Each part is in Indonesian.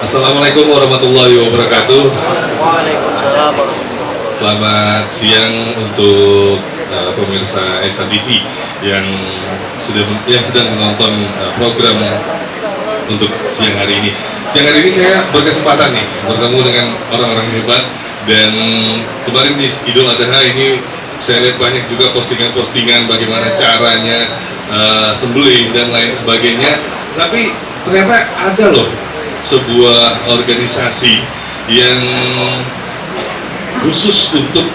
Assalamualaikum warahmatullahi wabarakatuh. Waalaikumsalam. Selamat siang untuk pemirsa SATV yang sedang menonton program untuk siang hari ini. Siang hari ini saya berkesempatan nih bertemu dengan orang-orang hebat, dan kemarin di Idul Adha ini saya lihat banyak juga postingan-postingan bagaimana caranya sembelih dan lain sebagainya. Tapi ternyata ada loh sebuah organisasi yang khusus untuk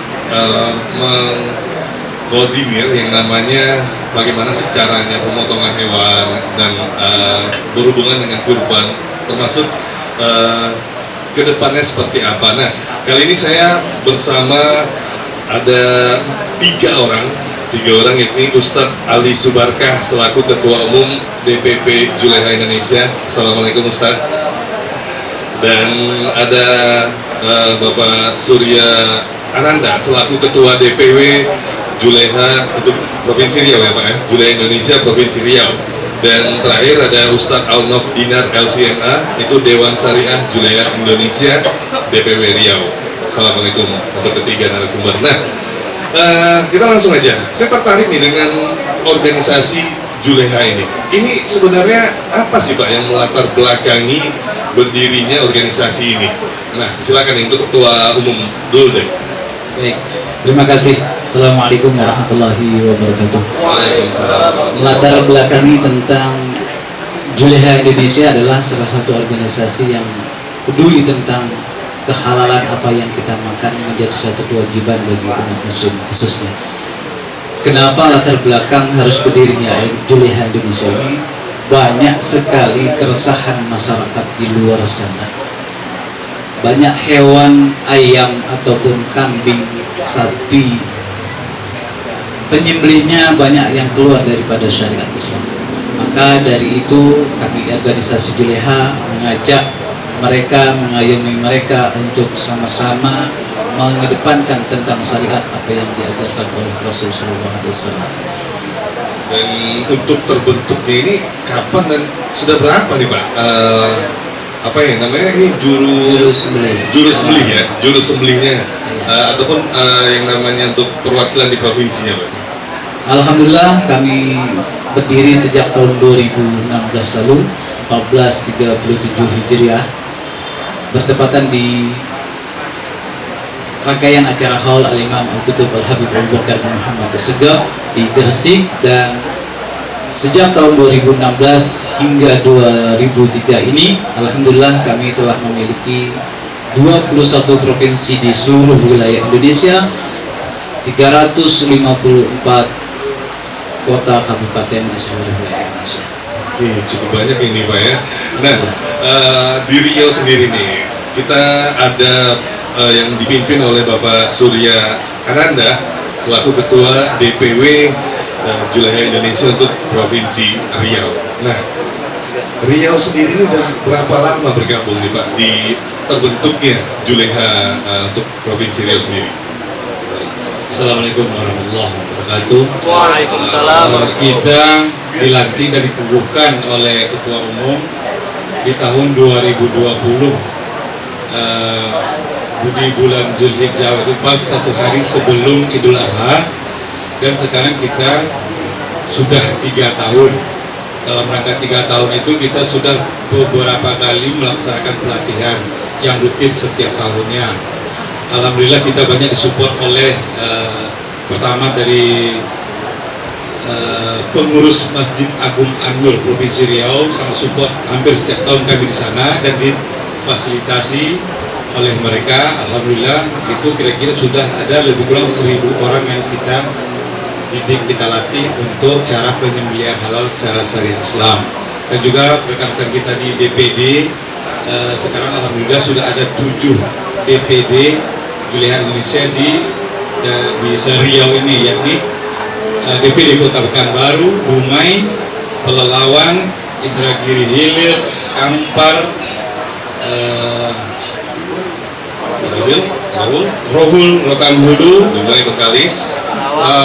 mengkoordinir yang namanya bagaimana sih caranya pemotongan hewan dan berhubungan dengan kurban, termasuk kedepannya seperti apa. Nah, kali ini saya bersama ada tiga orang yakni Ustadz Ali Subarkah selaku Ketua Umum DPP Juleha Indonesia. Assalamualaikum Ustadz. Dan ada Bapak Surya Ananda selaku Ketua DPW Juleha untuk Provinsi Riau ya Pak ya, Juleha Indonesia Provinsi Riau. Dan terakhir ada Ustadz Alnof Dinar LCMA, itu Dewan Syariah Juleha Indonesia DPW Riau. Assalamualaikum untuk ketiga narasumber. Nah, kita langsung aja. Saya tertarik nih dengan organisasi Juleha ini. Ini sebenarnya apa sih Pak yang melatar belakangi berdirinya organisasi ini? Nah, silakan untuk Ketua Umum dulu deh. Baik, terima kasih. Assalamualaikum warahmatullahi wabarakatuh. Waalaikumsalam. Latar belakangi tentang Juleha Indonesia adalah salah satu organisasi yang peduli tentang kehalalan apa yang kita makan menjadi satu kewajiban bagi umat muslim khususnya. Kenapa latar belakang harus berdirinya Juleha Indonesia ini? Banyak sekali keresahan masyarakat di luar sana. Banyak hewan, ayam ataupun kambing, sapi, penyembelihnya banyak yang keluar daripada syariat Islam. Maka dari itu kami organisasi Juleha mengajak mereka, mengayomi mereka untuk sama-sama mengedepankan tentang syariat apa yang diajarkan oleh Rasulullah SAW. Dan untuk terbentuknya ini kapan dan sudah berapa nih Pak? Apa ya namanya ini juru sembelih ya, juru sembelihnya ataupun yang namanya untuk perwakilan di provinsinya Pak? Alhamdulillah kami berdiri sejak tahun 2016 lalu, 1437 Hijriah, bertepatan di rangkaian acara Haul Al-Imam Al-Qutub Al-Habib Abu Bakar Muhammad Segaf di Gresik. Dan sejak tahun 2016 hingga 2003 ini alhamdulillah kami telah memiliki 21 provinsi di seluruh wilayah Indonesia, 354 kota kabupaten di seluruh wilayah Indonesia. Oke, cukup banyak ini Pak ya. Nah, di Riau sendiri nih kita ada yang dipimpin oleh Bapak Surya Ananda selaku Ketua DPW Juleha Indonesia untuk Provinsi Riau. Nah, Riau sendiri ini udah berapa lama bergabung nih Pak di terbentuknya Juleha untuk Provinsi Riau sendiri? Assalamualaikum warahmatullahi wabarakatuh. Waalaikumsalam. Kita dilantik dan dikukuhkan oleh Ketua Umum di tahun 2020 di bulan Zulhijjah, itu pas satu hari sebelum Idul Adha. Dan sekarang kita sudah 3 tahun. Dalam rangka 3 tahun itu kita sudah beberapa kali melaksanakan pelatihan yang rutin setiap tahunnya. Alhamdulillah kita banyak disupport oleh pertama dari pengurus Masjid Agung An-Nur Provinsi Riau, sangat support hampir setiap tahun kami di sana dan difasilitasi oleh mereka. Alhamdulillah itu kira-kira sudah ada lebih kurang 1000 orang yang kita didik, kita latih untuk cara penyembelihan halal secara syariat Islam. Dan juga rekan-rekan kita di DPD sekarang alhamdulillah sudah ada 7 DPD Juleha Indonesia di Riau ini, yakni DPD Kota Pekanbaru, Dumai, Pelalawan, Indragiri Hilir, Kampar, Rohul, Rokan Hulu, Dumai, Bengkalis,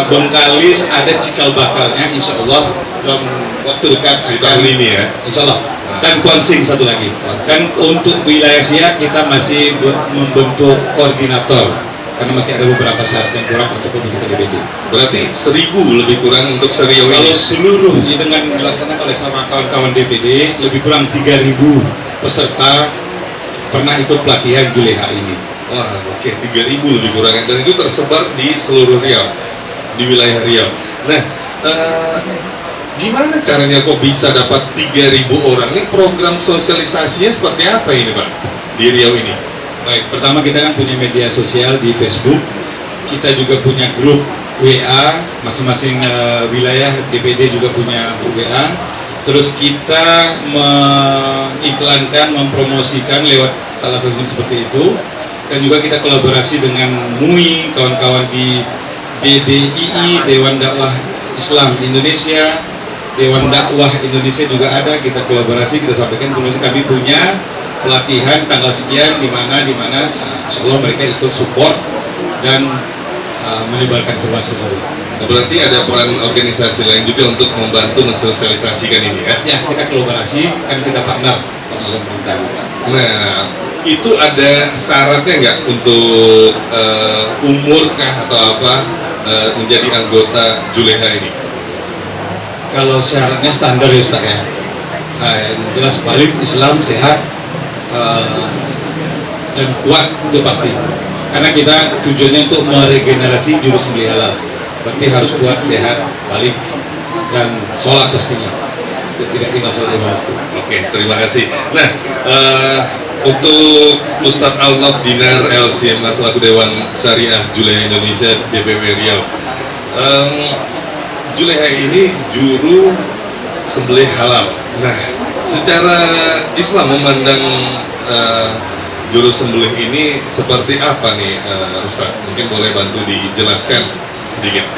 Bengkalis, ada cikal bakalnya, insya Allah dalam waktu dekat di tahun ini ya. insya Allah dan Kuansing satu lagi. Dan untuk wilayah Siak kita masih membentuk koordinator karena masih ada beberapa syarat yang kurang untuk pembentukan DPD. Berarti 1000 lebih kurang untuk Seriau Kalau ini. seluruh dengan dilaksanakan oleh sama kawan-kawan DPD lebih kurang 3.000 peserta pernah ikut pelatihan Juleha ini. Wah, oke, 3.000 lebih kurang, dan itu tersebar di seluruh Riau, di wilayah Riau. Nah, gimana caranya kok bisa dapat 3.000 orang? Ini program sosialisasinya seperti apa ini, Pak, di Riau ini? Baik, pertama kita kan punya media sosial di Facebook, kita juga punya grup WA, masing-masing wilayah DPD juga punya grup WA. Terus kita mengiklankan, mempromosikan lewat salah satunya seperti itu. Dan juga kita kolaborasi dengan MUI, kawan-kawan di DDII, Dewan Dakwah Islam Indonesia, Dewan Dakwah Indonesia juga ada. Kita kolaborasi, kita sampaikan kami punya pelatihan tanggal sekian di mana insya Allah mereka ikut support dan menyebarkan informasi tersebut. Nah, berarti ada peran organisasi lain juga untuk membantu mensosialisasikan ini ya? Ya, kita kolaborasi, kan kita partner dengan pemerintah juga. Nah, itu ada syaratnya nggak untuk umur kah atau apa menjadi anggota Juleha ini? Kalau syaratnya standar ya Ustaz ya, yang jelas balik Islam sehat dan kuat itu pasti. Karena kita tujuannya untuk meregenerasi jurus sembelih halal, berarti harus kuat, sehat, balik dan sholat pastinya. Tidak tinggal sholat lima waktu. Oke, terima kasih. Nah, untuk Ustadz Alnaf Dinar LCMA selaku Dewan Syariah Juleha Indonesia DPW Riau, Juleha ini juru sembelih halal. Nah, secara Islam memandang juru sembelih ini seperti apa nih, Ustadz? Mungkin boleh bantu dijelaskan sedikit.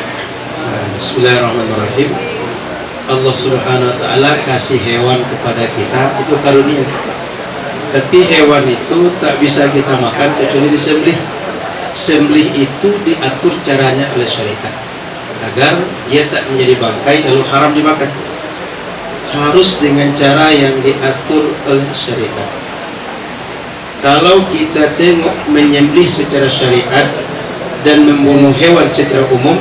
Bismillahirrahmanirrahim. Allah Subhanahu wa Ta'ala kasih hewan kepada kita, itu karunia. Tapi hewan itu tak bisa kita makan kecuali disembelih. Sembelih itu diatur caranya oleh syariat agar dia tak menjadi bangkai lalu haram dimakan. Harus dengan cara yang diatur oleh syariat. Kalau kita tengok menyembelih secara syariat dan membunuh hewan secara umum,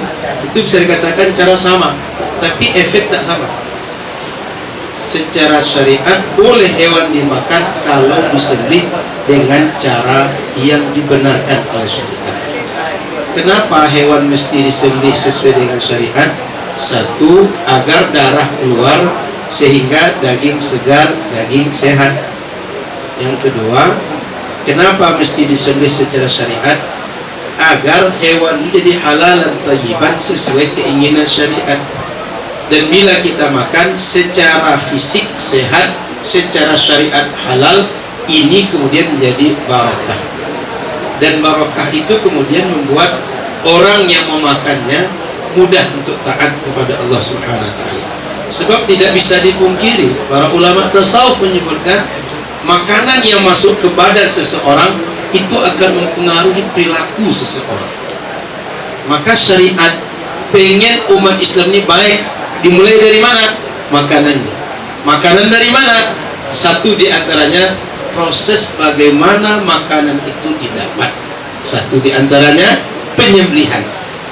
itu bisa dikatakan cara sama, tapi efek tak sama. Secara syariat boleh hewan dimakan kalau disembelih dengan cara yang dibenarkan oleh syariat. Kenapa hewan mesti disembelih sesuai dengan syariat? Satu, agar darah keluar sehingga daging segar, daging sehat. Yang kedua, kenapa mesti disembelih secara syariat? Agar hewan menjadi halal dan thayyiban sesuai keinginan syariat. Dan bila kita makan secara fisik sehat, secara syariat halal, ini kemudian menjadi barakah. Dan barakah itu kemudian membuat orang yang memakannya mudah untuk taat kepada Allah Subhanahu wa Ta'ala. Sebab tidak bisa dipungkiri, para ulama tasawuf menyebutkan makanan yang masuk ke badan seseorang itu akan mempengaruhi perilaku seseorang. Maka syariat pengen umat Islam ini baik. Dimulai dari mana? Makanannya. Makanan dari mana? Satu di antaranya proses bagaimana makanan itu didapat. Satu di antaranya penyembelihan.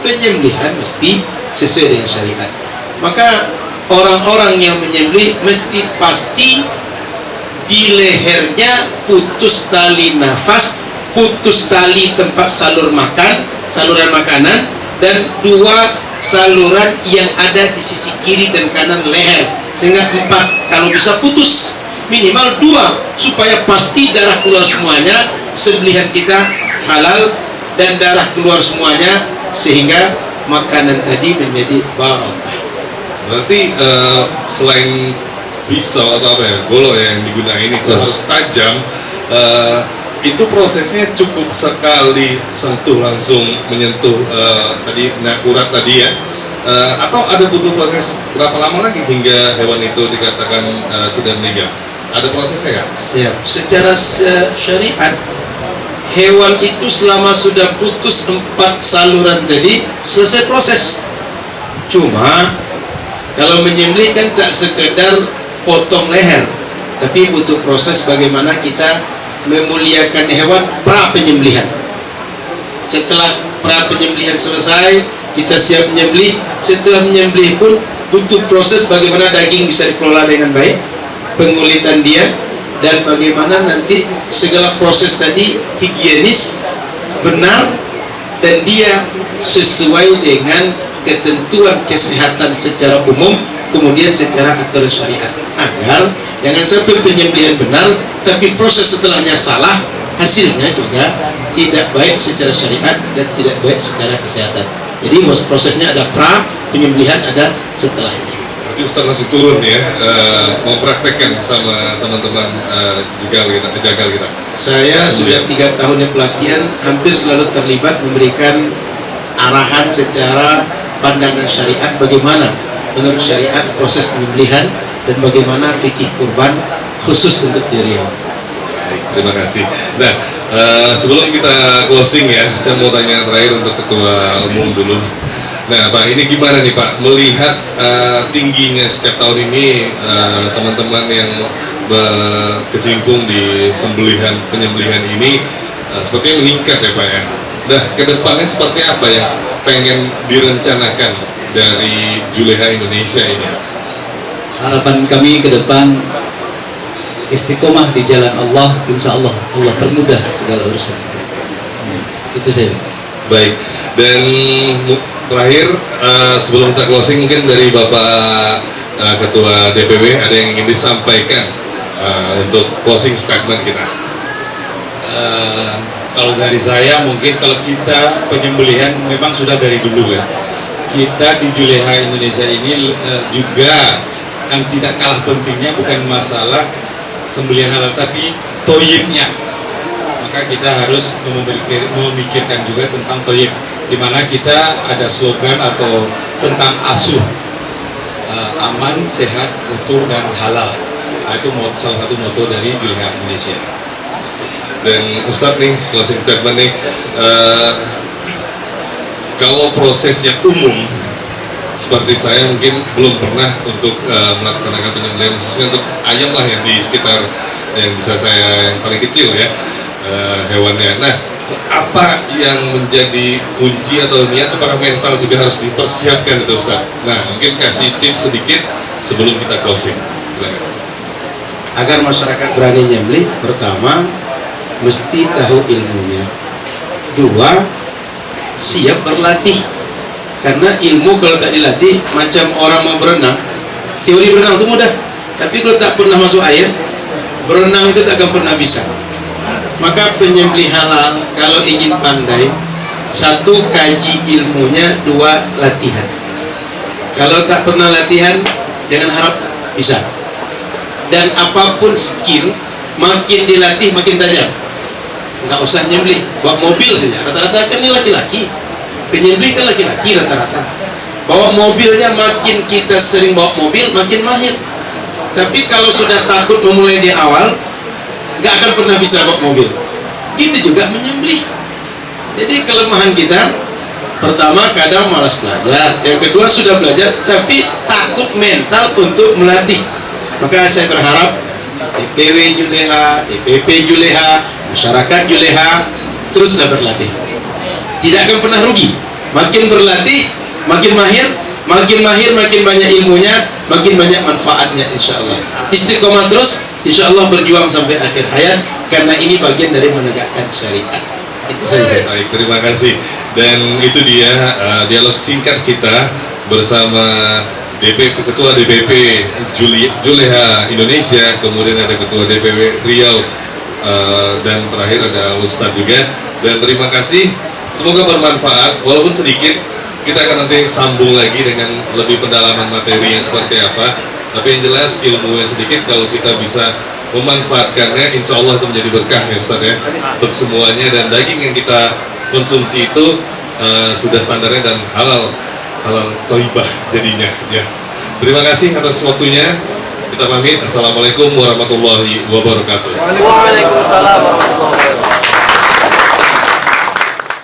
Penyembelihan mesti sesuai dengan syariat. Maka orang-orang yang menyembelih mesti pasti di lehernya putus tali nafas, putus tali tempat saluran makanan, dan dua saluran yang ada di sisi kiri dan kanan leher, sehingga 4, kalau bisa putus minimal 2, supaya pasti darah keluar semuanya, sembelihan kita halal dan darah keluar semuanya, sehingga makanan tadi menjadi barakah. Berarti selain pisau atau apa ya, golok yang digunakan itu harus tajam. Itu prosesnya cukup sekali sentuh langsung menyentuh tadi akurat tadi ya, atau ada butuh proses berapa lama lagi hingga hewan itu dikatakan sudah meninggal? Ada prosesnya nggak? Siap. Secara syariat hewan itu selama sudah putus 4 saluran tadi selesai proses. Cuma kalau menyembelih kan tak sekedar potong leher, tapi butuh proses bagaimana kita memuliakan hewan pra penyembelihan. Setelah pra penyembelihan selesai, kita siap menyembelih. Setelah menyembelih pun butuh proses bagaimana daging bisa dikelola dengan baik, pengulitan dia, dan bagaimana nanti segala proses tadi higienis, benar, dan dia sesuai dengan ketentuan kesehatan secara umum, kemudian secara aturan syariat, agar jangan sampai penyembelihan benar tapi proses setelahnya salah, hasilnya juga tidak baik secara syariat dan tidak baik secara kesehatan. Jadi prosesnya ada pra penyembelihan, ada setelahnya. Berarti Ustaz masih turun ya, mempraktekkan sama teman-teman jagal kita. Saya sudah 3 tahun pelatihan, hampir selalu terlibat memberikan arahan secara pandangan syariat, bagaimana menurut syariat proses penyembelihan dan bagaimana fikih kurban khusus untuk di Riau. Baik, terima kasih. Nah, sebelum kita closing ya, saya mau tanya terakhir untuk Ketua Umum dulu. Nah, Pak, ini gimana nih Pak, melihat tingginya setiap tahun ini teman-teman yang berkecimpung di penyembelihan ini sepertinya meningkat ya Pak ya. Nah, kedepannya seperti apa yang pengen direncanakan dari Juleha Indonesia ini? Harapan kami ke depan istiqomah di jalan Allah, insya Allah Allah permudah segala urusan. Itu saya. Baik, dan terakhir sebelum kita closing, mungkin dari Bapak Ketua DPW ada yang ingin disampaikan untuk closing statement kita. Kalau dari saya, mungkin kalau kita penyembelihan memang sudah dari dulu ya. Kita di Juleha Indonesia ini juga yang tidak kalah pentingnya bukan masalah sembelihan halal, tapi toyibnya. Maka kita harus memikirkan juga tentang toyib, di mana kita ada slogan atau tentang asuh, aman, sehat, utuh, dan halal. Nah, itu salah satu moto dari Juleha Indonesia. Dan Ustadz nih, closing statement nih, kalau prosesnya umum seperti saya mungkin belum pernah untuk melaksanakan penyembelihan, khususnya untuk ayam lah yang di sekitar yang bisa saya yang paling kecil ya hewannya. Nah, apa yang menjadi kunci atau niat, apakah mental juga harus dipersiapkan itu Ustaz? Nah, mungkin kasih tips sedikit sebelum kita closing. Agar masyarakat berani nyembelih, pertama mesti tahu ilmunya, 2 siap berlatih, karena ilmu kalau tak dilatih macam orang mau berenang. Teori berenang itu mudah, tapi kalau tak pernah masuk air, berenang itu tak akan pernah bisa. Maka penyembelih halal kalau ingin pandai, 1 kaji ilmunya, 2 latihan. Kalau tak pernah latihan, jangan harap bisa. Dan apapun skill, makin dilatih makin tajam. Nggak usah nyembelih, bawa mobil saja. Rata-rata kan ini laki-laki, penyembelih kan laki-laki rata-rata. Bawa mobilnya, makin kita sering bawa mobil makin mahir. Tapi kalau sudah takut memulai di awal, nggak akan pernah bisa bawa mobil. Itu juga menyembelih. Jadi kelemahan kita, pertama kadang malas belajar, yang kedua sudah belajar tapi takut mental untuk melatih. Maka saya berharap DPW Juleha, DPP Juleha, masyarakat Juleha teruslah berlatih, tidak akan pernah rugi. Makin berlatih makin mahir, makin banyak ilmunya, makin banyak manfaatnya, insya Allah. Istiqomah terus, insya Allah berjuang sampai akhir hayat, karena ini bagian dari menegakkan syariat. Itu saja. Baik, terima kasih. Dan itu dia dialog singkat kita bersama Ketua DPP Juleha Indonesia, kemudian ada Ketua DPW Riau, dan terakhir ada Ustadz juga. Dan terima kasih, semoga bermanfaat walaupun sedikit. Kita akan nanti sambung lagi dengan lebih pendalaman materinya seperti apa, tapi yang jelas ilmunya sedikit, kalau kita bisa memanfaatkannya, insya Allah itu menjadi berkah ya Ustadz ya, untuk semuanya. Dan daging yang kita konsumsi itu sudah standarnya dan halal thayyibah jadinya ya. Terima kasih atas waktunya. Kita pamit. Assalamualaikum warahmatullahi wabarakatuh. Waalaikumsalam warahmatullahi wabarakatuh.